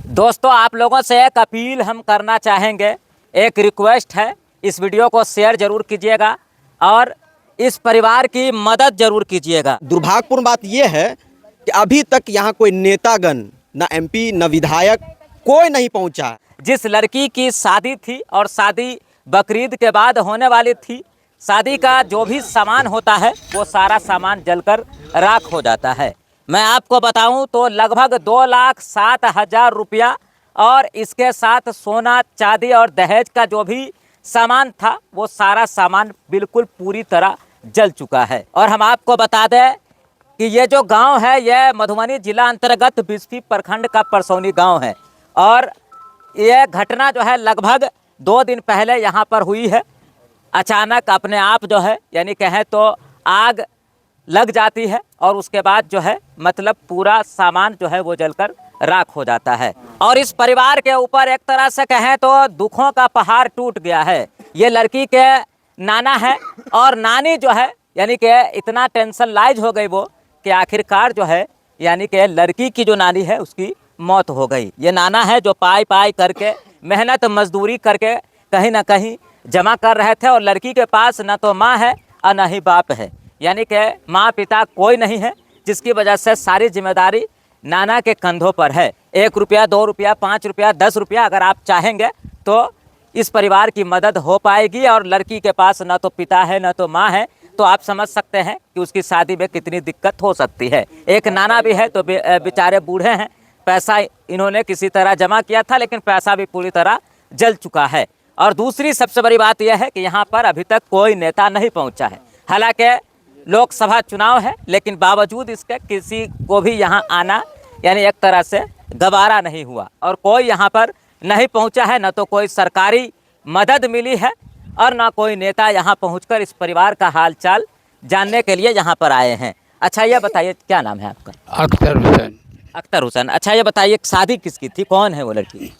दोस्तों, आप लोगों से एक अपील हम करना चाहेंगे, एक रिक्वेस्ट है, इस वीडियो को शेयर जरूर कीजिएगा और इस परिवार की मदद जरूर कीजिएगा। दुर्भाग्यपूर्ण बात यह है कि अभी तक यहाँ कोई नेतागण, न एमपी न विधायक, कोई नहीं पहुँचा। जिस लड़की की शादी थी और शादी बकरीद के बाद होने वाली थी, शादी का जो भी सामान होता है वो सारा सामान जलकर राख हो जाता है। मैं आपको बताऊं तो लगभग 2,07,000 रुपया और इसके साथ सोना चांदी और दहेज का जो भी सामान था वो सारा सामान बिल्कुल पूरी तरह जल चुका है। और हम आपको बता दें कि ये जो गांव है यह मधुबनी जिला अंतर्गत बिस्फी प्रखंड का परसौनी गांव है और यह घटना जो है लगभग 2 दिन पहले यहाँ पर हुई है। अचानक अपने आप जो है यानी कहें तो आग लग जाती है और उसके बाद जो है मतलब पूरा सामान जो है वो जलकर राख हो जाता है। और इस परिवार के ऊपर एक तरह से कहें तो दुखों का पहाड़ टूट गया है। ये लड़की के नाना है और नानी जो है यानी कि इतना टेंशन लाइज हो गई वो कि आखिरकार जो है यानी कि लड़की की जो नानी है उसकी मौत हो गई। ये नाना है जो पाई करके मेहनत मजदूरी करके कहीं ना कहीं जमा कर रहे थे और लड़की के पास न तो माँ है और न ही बाप है, यानी कि माँ पिता कोई नहीं है, जिसकी वजह से सारी जिम्मेदारी नाना के कंधों पर है। 1 रुपया 2 रुपया 5 रुपया 10 रुपया अगर आप चाहेंगे तो इस परिवार की मदद हो पाएगी। और लड़की के पास न तो पिता है न तो माँ है, तो आप समझ सकते हैं कि उसकी शादी में कितनी दिक्कत हो सकती है। एक नाना भी है तो बेचारे बूढ़े हैं, पैसा इन्होंने किसी तरह जमा किया था लेकिन पैसा भी पूरी तरह जल चुका है। और दूसरी सबसे बड़ी बात यह है कि यहाँ पर अभी तक कोई नेता नहीं पहुँचा है। हालांकि लोकसभा चुनाव है लेकिन बावजूद इसके किसी को भी यहाँ आना यानी एक तरह से गवारा नहीं हुआ और कोई यहाँ पर नहीं पहुँचा है। न तो कोई सरकारी मदद मिली है और ना कोई नेता यहाँ पहुँचकर इस परिवार का हालचाल जानने के लिए यहाँ पर आए हैं। अच्छा ये बताइए क्या नाम है आपका? अख्तर हुसैन। अख्तर हुसैन। अच्छा ये बताइए शादी किसकी थी, कौन है वो लड़की?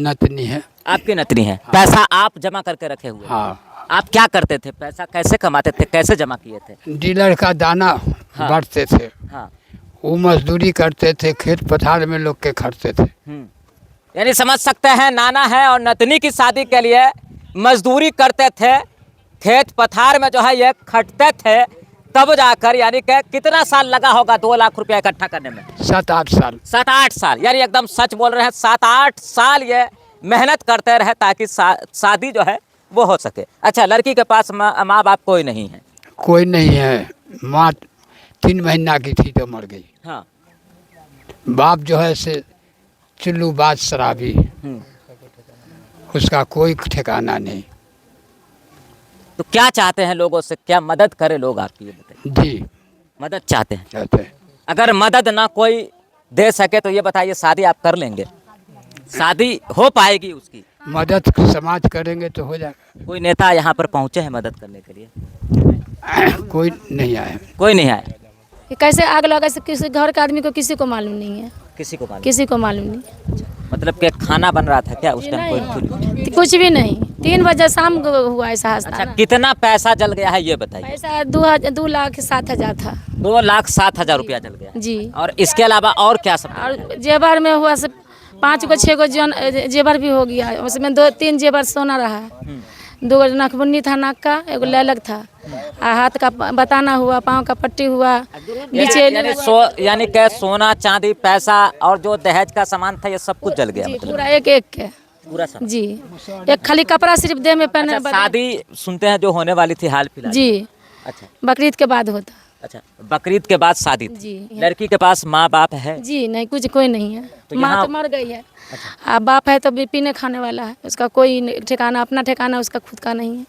नतनी है। आपकी नतनी है। पैसा आप जमा करके रखे हुए? हाँ। आप क्या करते थे, पैसा कैसे कमाते थे, कैसे जमा किए थे? डीलर का दाना हाँ। बांटते थे। हाँ। वो मजदूरी करते थे, खेत पथार में लोग के खटते थे। यानी समझ सकते हैं नाना है और नतनी की शादी के लिए मजदूरी करते थे, खेत पथार में जो है ये खटते थे, तब जाकर यानी कि कितना साल लगा होगा 2 लाख रुपया इकट्ठा करने में? 7-8 साल। 7-8 साल, यानी एकदम सच बोल रहे हैं। 7-8 साल ये मेहनत करते रहे ताकि शादी जो है वो हो सके। अच्छा, लड़की के पास माँ बाप कोई नहीं है? कोई नहीं है। माँ 3 महीना की थी तो मर गई। हाँ। बाप जो है से चुल्लूबाज शराबी, उसका कोई ठिकाना नहीं। तो क्या चाहते हैं लोगों से, क्या मदद करे लोग आपकी, ये बताइए। जी मदद चाहते हैं। चाहते हैं। अगर मदद ना कोई दे सके तो ये बताइए शादी आप कर लेंगे? शादी हो पाएगी उसकी? मदद समाज करेंगे तो हो जाएगा। कोई नेता यहाँ पर पहुँचे हैं मदद करने के लिए? कोई नहीं आया। कोई नहीं आया। ये कैसे आग लगा से किसी घर के आदमी को किसी को मालूम नहीं है। किसी को मालूम? किसी को मालूम नहीं। मतलब कि खाना बन रहा था क्या उस टाइम? कोई कुछ भी नहीं। 3 बजे शाम को हुआ ऐसा हादसा। अच्छा, कितना पैसा जल गया है ये बताइए? पैसा 2,07,000 था। 2,07,000 रुपया जल गया जी। और इसके अलावा और क्या सब? और जेवर में हुआ से 5 को 6 को जेवर भी हो गया। उसमें 2-3 जेवर सोना रहा, 2 नखबुन्नी था नाक का, 1 लैलक था, हाथ का बताना हुआ, पाँव का पट्टी हुआ, नीचे यानी कि सोना चांदी पैसा और जो दहेज का सामान था ये सब कुछ जल गया? मतलब पूरा एक के पूरा सामान? जी। एक खाली कपड़ा सिर्फ देह में पहने। अच्छा, शादी सुनते हैं जो होने वाली थी हाल फिलहाल? जी। अच्छा, बकरीद के बाद होता। अच्छा, बकरीद के बाद शादी थी। जी। लड़की के पास माँ बाप है? जी नहीं, कुछ कोई नहीं है। तो माँ तो मर गई है। अब बाप है तो भी पीने खाने वाला है, उसका कोई ठिकाना, अपना ठिकाना उसका खुद का नहीं है।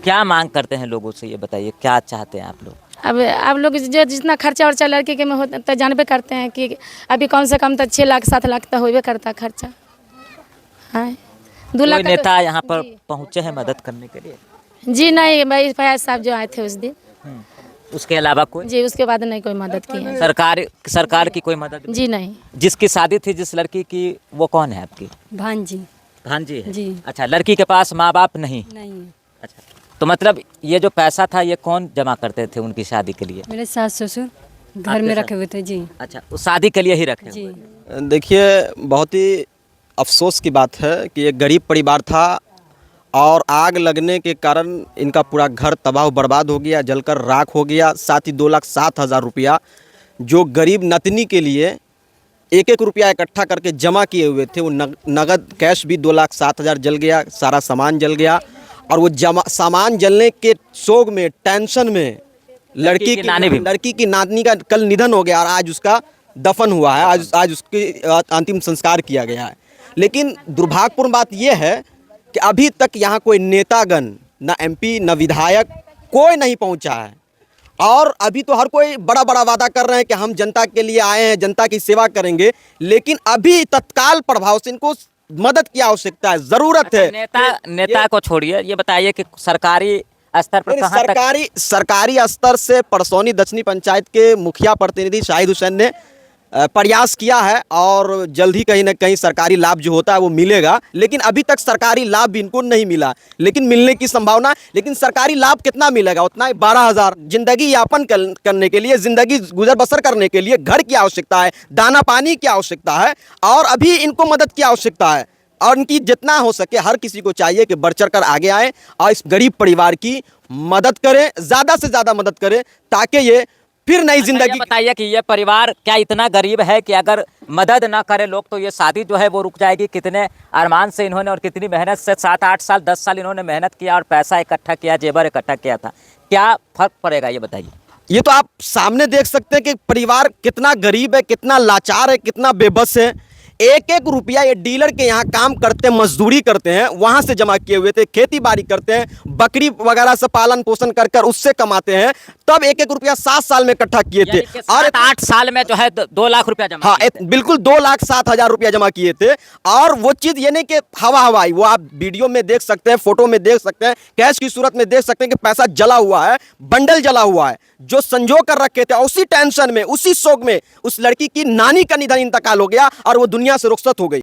क्या मांग करते हैं लोगों से ये बताइए, क्या चाहते हैं आप लोग? अब लोग जो जितना खर्चा वर्चा लड़के के में होता तो जानबे करते हैं कि अभी कम से कम तो 6 लाख 7 लाख तो होबे करता खर्चा। हाँ, 2 लाख। नेता यहाँ पर पहुँचे हैं मदद करने के लिए? जी नहीं, भाई फयाज साहब जो आए थे उस दिन। उसके अलावा कोई? जी, उसके बाद नहीं कोई मदद की है। सरकार की कोई मदद? जी नहीं। जिसकी शादी थी जिस लड़की की, वो कौन है आपकी? भांजी। भांजी है? जी। अच्छा, लड़की के पास माँ बाप नहीं? नहीं। अच्छा, तो मतलब ये जो पैसा था ये कौन जमा करते थे उनकी शादी के लिए? मेरे सास ससुर। घर में रखे हुए थे जी। अच्छा, वो शादी के लिए ही रखे जी हुए। देखिए, बहुत ही अफसोस की बात है कि एक गरीब परिवार था और आग लगने के कारण इनका पूरा घर तबाह बर्बाद हो गया, जलकर राख हो गया। साथ ही 2,07,000 रुपया जो गरीब नतनी के लिए एक एक रुपया इकट्ठा करके जमा किए हुए थे, वो नगद कैश भी 2,07,000 जल गया, सारा सामान जल गया। और वो सामान जलने के शोक में, टेंशन में लड़की की नातनी का कल निधन हो गया और आज उसका दफन हुआ है, आज उसकी अंतिम संस्कार किया गया है। लेकिन दुर्भाग्यपूर्ण बात यह है कि अभी तक यहाँ कोई नेतागण, ना MP, ना विधायक, कोई नहीं पहुँचा है। और अभी तो हर कोई बड़ा बड़ा वादा कर रहे हैं कि हम जनता के लिए आए हैं, जनता की सेवा करेंगे, लेकिन अभी तत्काल प्रभाव से इनको मदद की आवश्यकता है, ज़रूरत है। नेता को छोड़िए, ये बताइए कि सरकारी स्तर पर कहाँ तक? सरकारी स्तर से परसौनी दक्षिणी पंचायत के मुखिया प्रतिनिधि शाहिद हुसैन ने प्रयास किया है और जल्द ही कहीं ना कहीं सरकारी लाभ जो होता है वो मिलेगा, लेकिन अभी तक सरकारी लाभ भी इनको नहीं मिला, लेकिन मिलने की संभावना। लेकिन सरकारी लाभ कितना मिलेगा? उतना ही 12,000। जिंदगी यापन करने के लिए, जिंदगी गुजर बसर करने के लिए घर की आवश्यकता है, दाना पानी की आवश्यकता है और अभी इनको मदद की आवश्यकता है। और इनकी जितना हो सके हर किसी को चाहिए कि बढ़ चढ़ कर आगे आए और इस गरीब परिवार की मदद करें, ज़्यादा से ज़्यादा मदद करें, ताकि ये फिर नई जिंदगी। बताइए कि ये परिवार क्या इतना गरीब है कि अगर मदद ना करे लोग तो ये शादी जो है वो रुक जाएगी? कितने अरमान से इन्होंने और कितनी मेहनत से 7-8 साल 10 साल इन्होंने मेहनत किया और पैसा इकट्ठा किया, जेवर इकट्ठा किया था, क्या फर्क पड़ेगा ये बताइए? ये तो आप सामने देख सकते हैं कि परिवार कितना गरीब है, कितना लाचार है, कितना बेबस है। एक एक रुपया ये डीलर के यहाँ काम करते हैं, मजदूरी करते हैं, वहाँ से जमा किए हुए थे, खेती बाड़ी करते हैं, बकरी वगैरह से पालन पोषण कर कर उससे कमाते हैं, तब एक एक रुपया 7 साल में इकट्ठा किए थे और 8 साल में जो है 2 लाख रुपया जमा। हाँ, बिल्कुल 2,07,000 रुपया जमा किए थे। और वो चीज़ ये नहीं कि हवा हवाई, वो आप वीडियो में देख सकते हैं, फोटो में देख सकते हैं, कैश की सूरत में देख सकते हैं कि पैसा जला हुआ है, बंडल जला हुआ है जो संजो कर रखे थे। उसी टेंशन में, उसी शोक में उस लड़की की नानी का निधन, इंतकाल हो गया और वो दुनिया से रुखसत हो गई।